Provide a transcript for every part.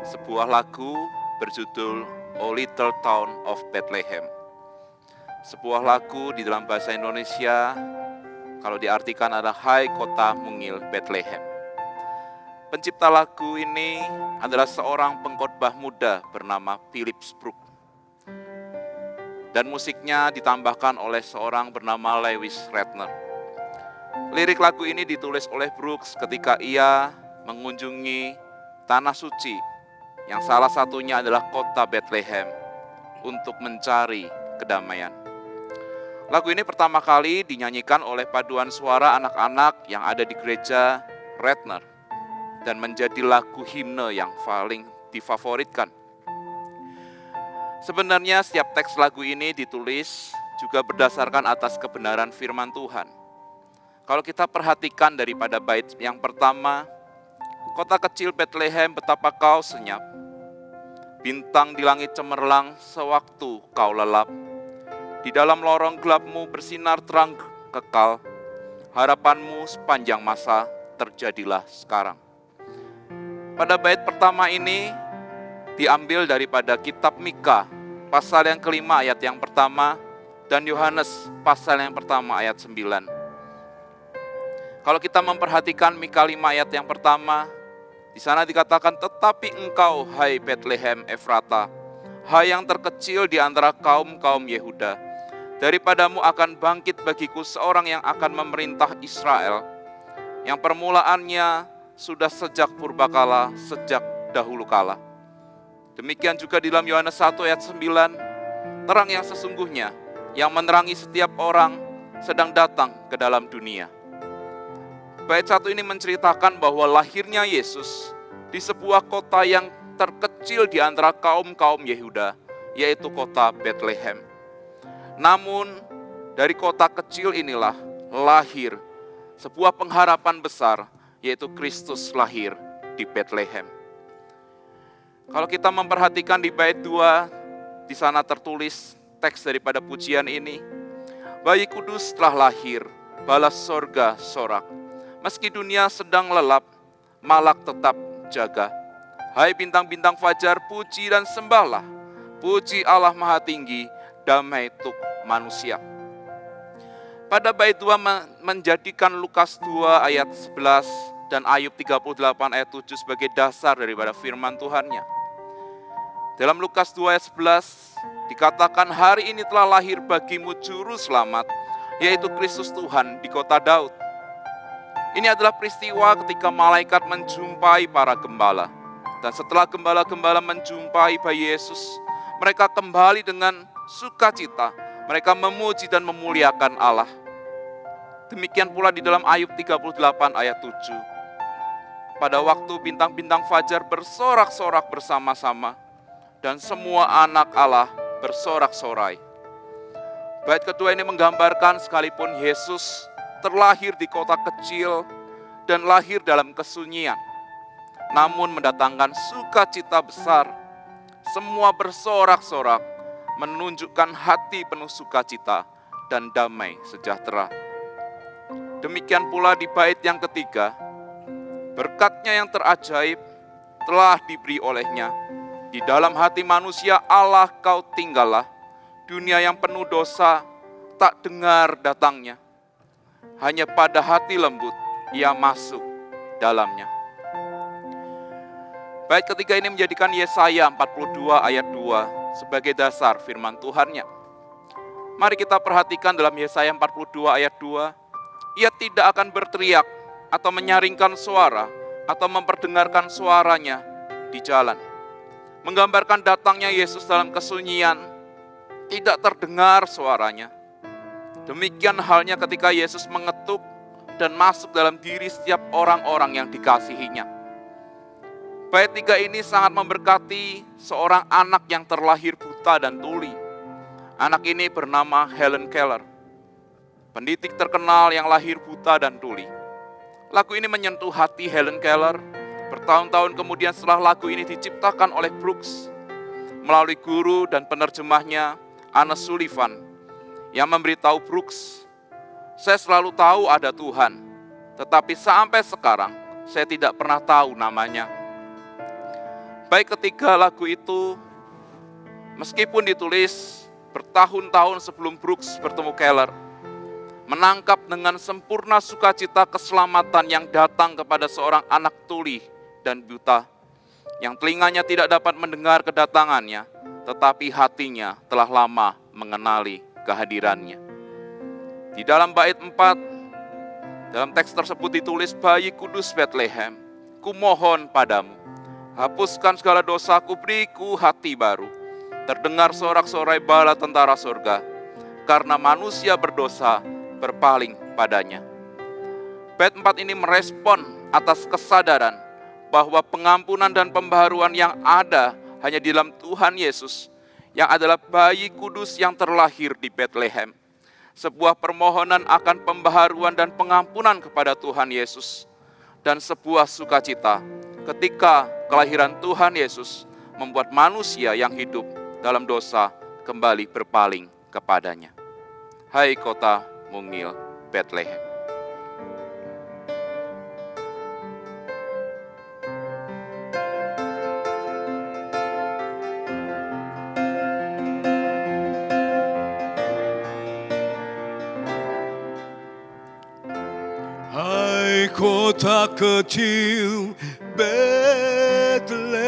sebuah lagu berjudul O Little Town of Bethlehem. Sebuah lagu di dalam bahasa Indonesia, kalau diartikan adalah Hai Kota Mungil Bethlehem. Pencipta lagu ini adalah seorang pengkhotbah muda bernama Philip Brooks. Dan musiknya ditambahkan oleh seorang bernama Lewis Redner. Lirik lagu ini ditulis oleh Brooks ketika ia mengunjungi Tanah Suci, yang salah satunya adalah kota Bethlehem, untuk mencari kedamaian. Lagu ini pertama kali dinyanyikan oleh paduan suara anak-anak yang ada di gereja Redner, dan menjadi lagu himne yang paling difavoritkan. Sebenarnya setiap teks lagu ini ditulis juga berdasarkan atas kebenaran firman Tuhan. Kalau kita perhatikan daripada bait yang pertama, kota kecil Bethlehem, betapa kau senyap, bintang di langit cemerlang sewaktu kau lelap, di dalam lorong gelapmu bersinar terang kekal, harapanmu sepanjang masa terjadilah sekarang. Pada bait pertama ini diambil daripada kitab Mika, pasal yang kelima ayat yang pertama, dan Yohanes pasal yang pertama ayat 9. Kalau kita memperhatikan Mika 5 ayat yang pertama, di sana dikatakan, tetapi engkau, hai Bethlehem Efrata, hai yang terkecil di antara kaum-kaum Yehuda, daripadamu akan bangkit bagiku seorang yang akan memerintah Israel, yang permulaannya sudah sejak purbakala, sejak dahulu kala. Demikian juga di dalam Yohanes 1 ayat 9, terang yang sesungguhnya, yang menerangi setiap orang sedang datang ke dalam dunia. Bait 1 ini menceritakan bahwa lahirnya Yesus di sebuah kota yang terkecil di antara kaum-kaum Yehuda, yaitu kota Bethlehem. Namun, dari kota kecil inilah lahir sebuah pengharapan besar, yaitu Kristus lahir di Bethlehem. Kalau kita memperhatikan di bait 2, di sana tertulis teks daripada pujian ini, bayi kudus telah lahir, balas sorga sorak, meski dunia sedang lelap, malak tetap jaga. Hai bintang-bintang fajar, puji dan sembahlah, puji Allah Maha Tinggi, damai untuk manusia. Pada bait 2 menjadikan Lukas 2 ayat 11 dan Ayub 38 ayat 7 sebagai dasar daripada firman Tuhannya. Dalam Lukas 2 ayat 11 dikatakan, hari ini telah lahir bagimu juru selamat, yaitu Kristus Tuhan di kota Daud. Ini adalah peristiwa ketika malaikat menjumpai para gembala. Dan setelah gembala-gembala menjumpai bayi Yesus, mereka kembali dengan sukacita. Mereka memuji dan memuliakan Allah. Demikian pula di dalam Ayub 38 ayat 7. Pada waktu bintang-bintang fajar bersorak-sorak bersama-sama, dan semua anak Allah bersorak-sorai. Bait kedua ini menggambarkan sekalipun Yesus terlahir di kota kecil dan lahir dalam kesunyian, namun mendatangkan sukacita besar. Semua bersorak-sorak, menunjukkan hati penuh sukacita dan damai sejahtera. Demikian pula di bait yang ketiga, berkat-Nya yang terajaib telah diberi oleh-Nya. Di dalam hati manusia Allah kau tinggallah, dunia yang penuh dosa tak dengar datangnya. Hanya pada hati lembut ia masuk dalamnya. Bait ketiga ini menjadikan Yesaya 42 ayat 2 sebagai dasar firman Tuhannya. Mari kita perhatikan dalam Yesaya 42 ayat 2, ia tidak akan berteriak atau menyaringkan suara atau memperdengarkan suaranya di jalan. Menggambarkan datangnya Yesus dalam kesunyian, tidak terdengar suaranya. Demikian halnya ketika Yesus mengetuk dan masuk dalam diri setiap orang-orang yang dikasihinya. Bait 3 ini sangat memberkati seorang anak yang terlahir buta dan tuli. Anak ini bernama Helen Keller, pendidik terkenal yang lahir buta dan tuli. Lagu ini menyentuh hati Helen Keller. Bertahun-tahun kemudian setelah lagu ini diciptakan oleh Brooks, melalui guru dan penerjemahnya Anne Sullivan, yang memberitahu Brooks, saya selalu tahu ada Tuhan, tetapi sampai sekarang saya tidak pernah tahu namanya. Baik ketiga lagu itu, meskipun ditulis bertahun-tahun sebelum Brooks bertemu Keller, menangkap dengan sempurna sukacita keselamatan yang datang kepada seorang anak tuli dan buta, yang telinganya tidak dapat mendengar kedatangannya, tetapi hatinya telah lama mengenali kehadirannya. Di dalam bait 4, dalam teks tersebut ditulis, bayi kudus Bethlehem, kumohon padamu, hapuskan segala dosaku, beriku hati baru. Terdengar sorak-sorai bala tentara surga, karena manusia berdosa berpaling padanya. Bait 4 ini merespon atas kesadaran bahwa pengampunan dan pembaharuan yang ada hanya di dalam Tuhan Yesus, yang adalah bayi kudus yang terlahir di Bethlehem. Sebuah permohonan akan pembaharuan dan pengampunan kepada Tuhan Yesus, dan sebuah sukacita ketika kelahiran Tuhan Yesus membuat manusia yang hidup dalam dosa kembali berpaling kepadanya. Hai kota mungil Bethlehem. Hai kota kecil Bethlehem,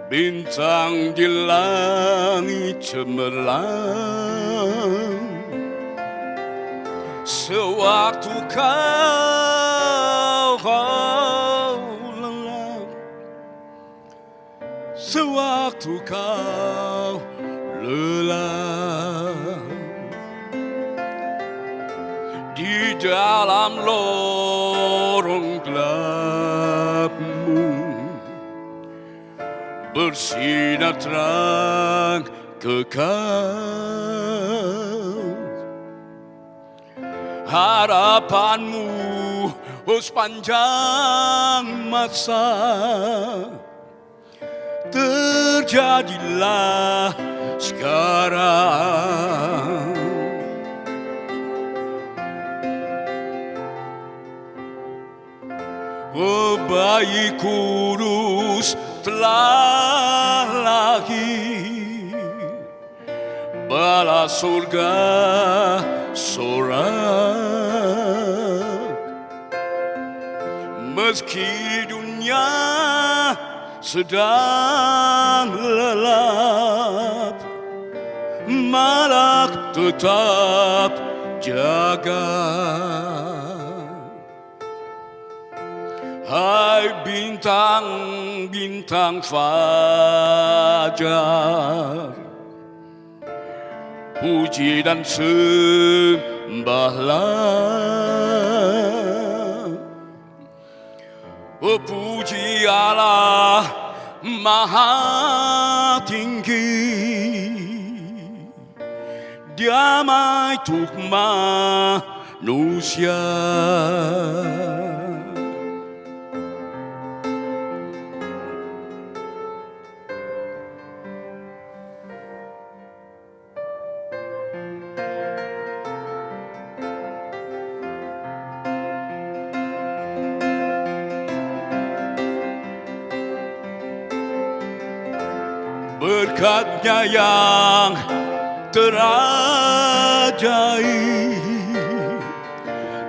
bintang di langit cemerlang. Sewaktu kau lelah, sewaktu kau lelah, di dalam lorong gelapmu bersinar terang kekal. Harapanmu sepanjang masa, terjadilah sekarang. Bayi kudus telah lahir, bala surga sorak. Meski dunia sedang lelap, malak tetap jaga. Hai bintang-bintang fajar, puji dan sembahlah. Oh puji Allah Maha Tinggi, damai untuk manusia. Berkatnya yang terajaib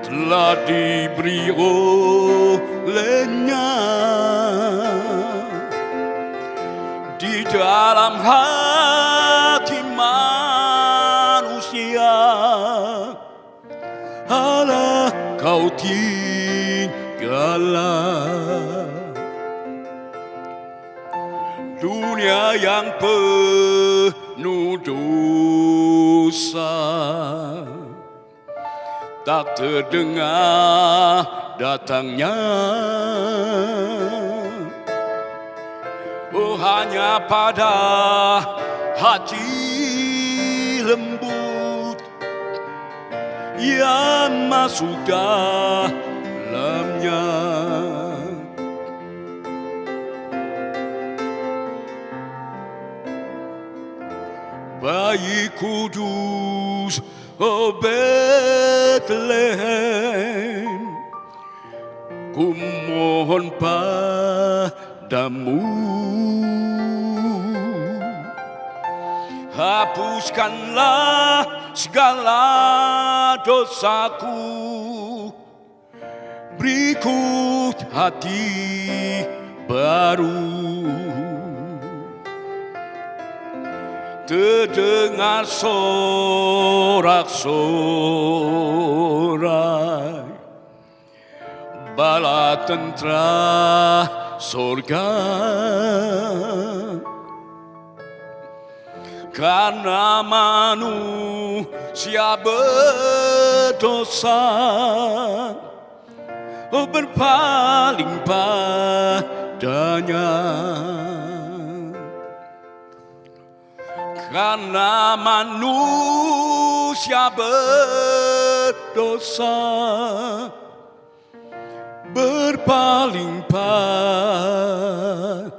telah diberi olehnya di dalam hati manusia. Allah kau tinggallah. Dunia yang penuh dosa, tak terdengar datangnya. Oh hanya pada hati lembut yang masuk dalamnya. Bayi kudus, oh Bethlehem, ku mohon padamu, hapuskanlah segala dosaku, beriku hati baru. Terdengar sorak-sorai bala tentera sorga, karena manusia berdosa berpaling padanya. Karena manusia berdosa berpaling padanya.